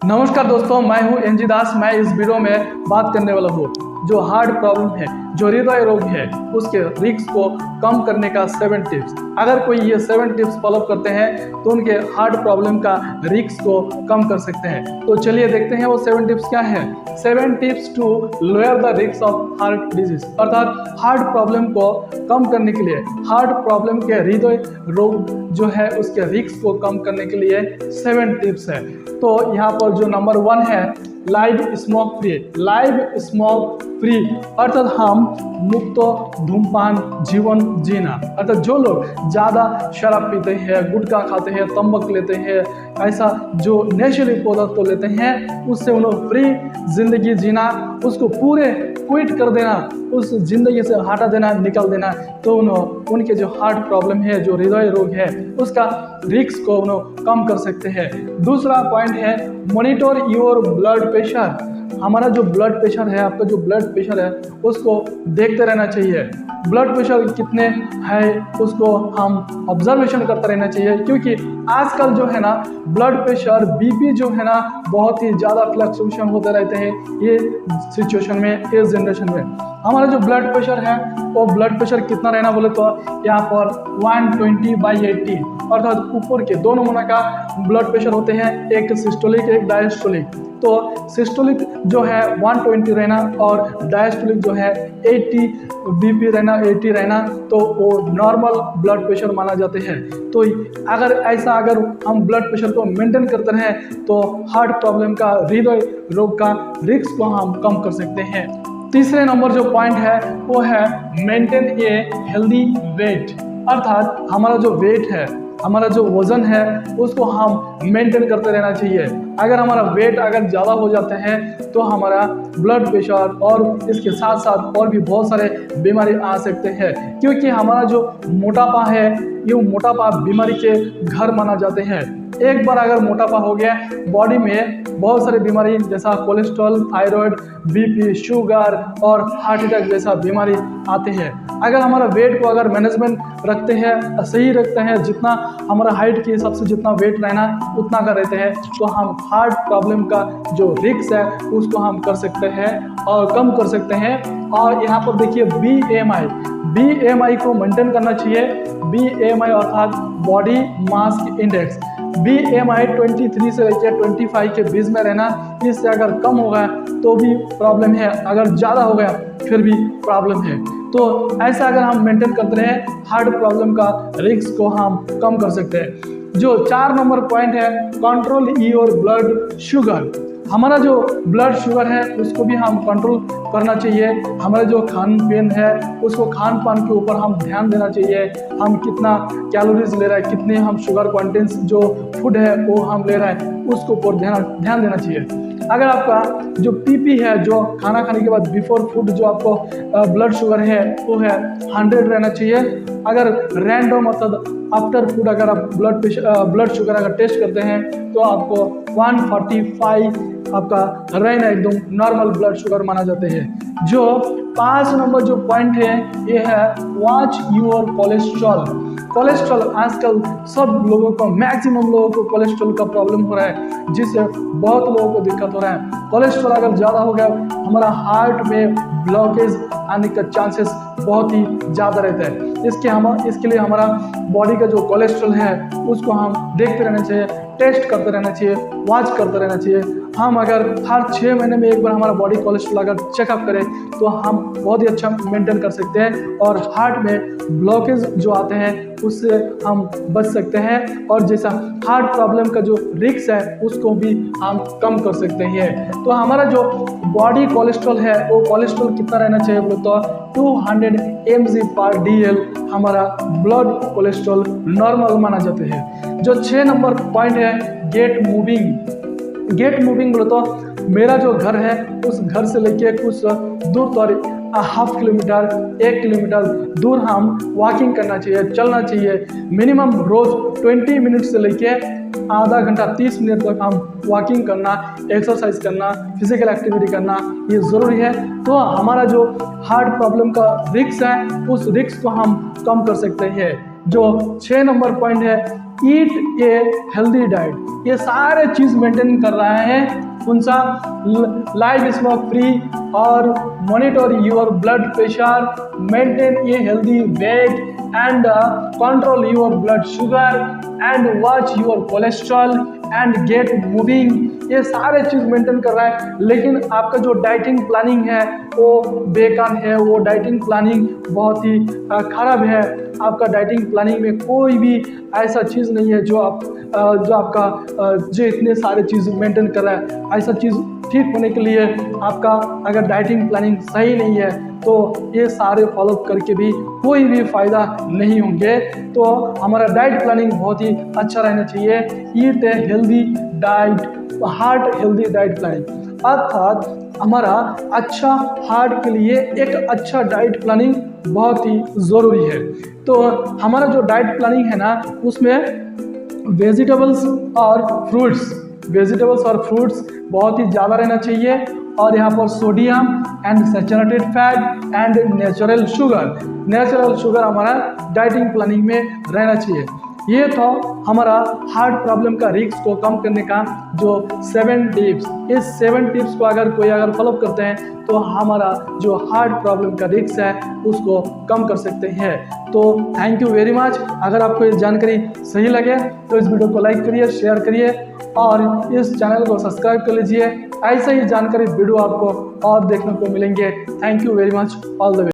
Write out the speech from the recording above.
नमस्कार दोस्तों, मैं हूं एनजी दास। मैं इस वीडियो में बात करने वाला हूं जो हार्ट प्रॉब्लम है, जो हृदय रोग है, उसके रिस्क को कम करने का 7 टिप्स। अगर कोई ये 7 टिप्स फॉलो करते हैं तो उनके हार्ट प्रॉब्लम का रिस्क को कम कर सकते हैं। तो चलिए देखते हैं वो 7 टिप्स क्या है। 7 tips to lower the risk of heart disease, अर्थात हार्ट प्रॉब्लम को कम करने के लिए, हार्ट प्रॉब्लम के हृदय रोग जो है उसके रिस्क को कम करने के लिए 7 टिप्स है। तो यहाँ पर जो नंबर 1 है, live smoke free. Live smoke free अर्थात हम मुक्त धूमपान जीवन जीना, अर्थात जो लोग ज़्यादा शराब पीते हैं, गुटखा खाते हैं, तंबाकू लेते हैं, ऐसा जो नशीले पदार्थ तो लेते हैं, उससे उन्हें फ्री जिंदगी जीना, उसको पूरे क्विट कर देना, उस जिंदगी से हटा देना, निकल देना, तो उनके जो हार्ट प्रॉब्लम है, जो हृदय रोग है, उसका रिस्क को उन्हें कम कर सकते हैं। दूसरा पॉइंट है, मॉनिटर योर ब्लड प्रेशर। हमारा जो ब्लड प्रेशर है, आपका जो ब्लड प्रेशर है, उसको देखते रहना चाहिए। ब्लड प्रेशर कितने है उसको हम ऑब्जर्वेशन करते रहना चाहिए, क्योंकि आजकल जो है ना ब्लड प्रेशर, बीपी जो है ना बहुत ही ज़्यादा फ्लक्चुएशन होते रहते हैं ये सिचुएशन में, इस जनरेशन में। हमारा जो ब्लड प्रेशर है वो ब्लड प्रेशर कितना रहना बोले तो यहाँ पर 120/80, अर्थात ऊपर के 2 नमूना का ब्लड प्रेशर होते हैं, एक सिस्टोलिक एक डायस्टोलिक। तो सिस्टोलिक जो है 120 रहना और डायस्टोलिक जो है 80 बीपी रहना, 80 रहना, तो वो नॉर्मल ब्लड प्रेशर माना जाते हैं। तो अगर हम ब्लड प्रेशर को मेंटेन करते रहें तो हार्ट प्रॉब्लम का, हृदय रोग का रिस्क को हम कम कर सकते हैं। तीसरे नंबर जो पॉइंट है वो है मेंटेन ए हेल्दी वेट, अर्थात हमारा जो वेट है, हमारा जो वजन है, उसको हम मेंटेन करते रहना चाहिए। अगर हमारा वेट अगर ज़्यादा हो जाता है तो हमारा ब्लड प्रेशर और इसके साथ साथ और भी बहुत सारे बीमारी आ सकते हैं, क्योंकि हमारा जो मोटापा है, ये मोटापा बीमारी के घर माना जाते हैं। एक बार अगर मोटापा हो गया, बॉडी में बहुत सारी बीमारी जैसा कोलेस्ट्रॉल, थायराइड, बीपी, शुगर और हार्ट अटैक जैसा बीमारी आते हैं। अगर हमारा वेट को अगर मैनेजमेंट रखते हैं, सही रखते हैं, जितना हमारा हाइट के हिसाब से जितना वेट रहना उतना का रहते हैं, तो हम हार्ट प्रॉब्लम का जो रिस्क है उसको हम कर सकते हैं और कम कर सकते हैं। और यहाँ पर देखिए BMI को मेंटेन करना चाहिए। BMI अर्थात बॉडी मास इंडेक्स, BMI 23 से लेकर 25 के बीच में रहना। इससे अगर कम होगा तो भी प्रॉब्लम है, अगर ज़्यादा हो गया फिर भी प्रॉब्लम है। तो ऐसा अगर हम मेंटेन करते हैं, हार्ट प्रॉब्लम का रिस्क को हम कम कर सकते हैं। जो 4 नंबर पॉइंट है, कंट्रोल योर ब्लड शुगर। हमारा जो ब्लड शुगर है उसको भी हम कंट्रोल करना चाहिए। हमारा जो खान पान है उसको, खान पान के ऊपर हम ध्यान देना चाहिए। हम कितना कैलोरीज ले रहे हैं, कितने हम शुगर कंटेंट्स जो फूड है वो हम ले रहे हैं, उसको ऊपर ध्यान देना चाहिए। अगर आपका जो PP है, जो खाना खाने के बाद बिफोर फूड जो आपको ब्लड शुगर है वो है 100 रहना चाहिए। अगर रैंडम अर्थात आफ्टर फूड अगर आप ब्लड शुगर अगर टेस्ट करते हैं तो आपको 145 आपका रहना एकदम नॉर्मल ब्लड शुगर माना जाते हैं। जो 5 नंबर जो पॉइंट है ये है वॉच योर कोलेस्ट्रॉल। कोलेस्ट्रॉल आजकल सब लोगों को, मैक्सिमम लोगों को कोलेस्ट्रॉल का प्रॉब्लम हो रहा है, जिससे बहुत लोगों को दिक्कत हो रहा है। कोलेस्ट्रॉल अगर ज़्यादा हो गया, हमारा हार्ट में ब्लॉकेज आने का चांसेस बहुत ही ज़्यादा रहता है। इसके लिए हमारा बॉडी का जो कोलेस्ट्रॉल है उसको हम देखते रहना चाहिए, टेस्ट करते रहना चाहिए, वॉच करते रहना चाहिए। हम अगर हर 6 महीने में एक बार हमारा बॉडी कोलेस्ट्रॉल अगर चेकअप करें तो हम बहुत ही अच्छा मेंटेन कर सकते हैं और हार्ट में ब्लॉकेज जो आते हैं उससे हम बच सकते हैं, और जैसा हार्ट प्रॉब्लम का जो रिस्क है उसको भी हम कम कर सकते हैं। तो हमारा जो बॉडी कोलेस्ट्रॉल है वो कोलेस्ट्रॉल कितना रहना चाहिए बोले तो 200 mg/dl हमारा ब्लड कोलेस्ट्रॉल नॉर्मल माना जाते हैं। जो 6 नंबर पॉइंट है, गेट मूविंग बोले तो मेरा जो घर है उस घर से लेके कुछ दूर तो हाफ किलोमीटर 1 किलोमीटर दूर हम वॉकिंग करना चाहिए, चलना चाहिए। मिनिमम रोज 20 मिनट से लेके आधा घंटा 30 मिनट तक हम वॉकिंग करना, एक्सरसाइज करना, फिजिकल एक्टिविटी करना ये ज़रूरी है। तो हमारा जो हार्ट प्रॉब्लम का रिस्क है उस रिस्क को हम कम कर सकते हैं। जो 6 नंबर पॉइंट है, ईट ए हेल्दी डाइट, ये सारे चीज़ मेंटेन कर रहा है उनसा लाइफ स्मोक फ्री और monitor your blood pressure, maintain a healthy weight and control your blood sugar and watch your cholesterol and get moving, ये सारे चीज़ मेंटेन कर रहा है। लेकिन आपका जो डाइटिंग प्लानिंग है वो बेकार है, वो डाइटिंग प्लानिंग बहुत ही खराब है। आपका डाइटिंग प्लानिंग में कोई भी ऐसा चीज़ नहीं है जो आपका जो इतने सारे चीज़ मेंटेन कर रहा है। ऐसा चीज़ ठीक होने के लिए आपका अगर डाइटिंग प्लानिंग सही नहीं है तो ये सारे फॉलो करके भी कोई भी फ़ायदा नहीं होंगे। तो हमारा डाइट प्लानिंग बहुत ही अच्छा रहना चाहिए। Eat a healthy diet, heart healthy diet planning, अर्थात हमारा अच्छा हार्ट के लिए एक अच्छा डाइट प्लानिंग बहुत ही ज़रूरी है। तो हमारा जो डाइट प्लानिंग है ना, उसमें वेजिटेबल्स और फ्रूट्स बहुत ही ज़्यादा रहना चाहिए। और यहाँ पर sodium and saturated fat and natural sugar हमारा डाइटिंग प्लानिंग में रहना चाहिए। ये तो हमारा हार्ट प्रॉब्लम का रिस्क को कम करने का जो 7 टिप्स, इस 7 टिप्स को अगर फॉलो करते हैं तो हमारा जो हार्ट प्रॉब्लम का रिस्क है उसको कम कर सकते हैं। तो थैंक यू वेरी मच। अगर आपको ये जानकारी सही लगे तो इस वीडियो को लाइक करिए, शेयर करिए और इस चैनल को सब्सक्राइब कर लीजिए। ऐसे ही जानकारी वीडियो आपको और देखने को मिलेंगे। Thank you very much. All the way.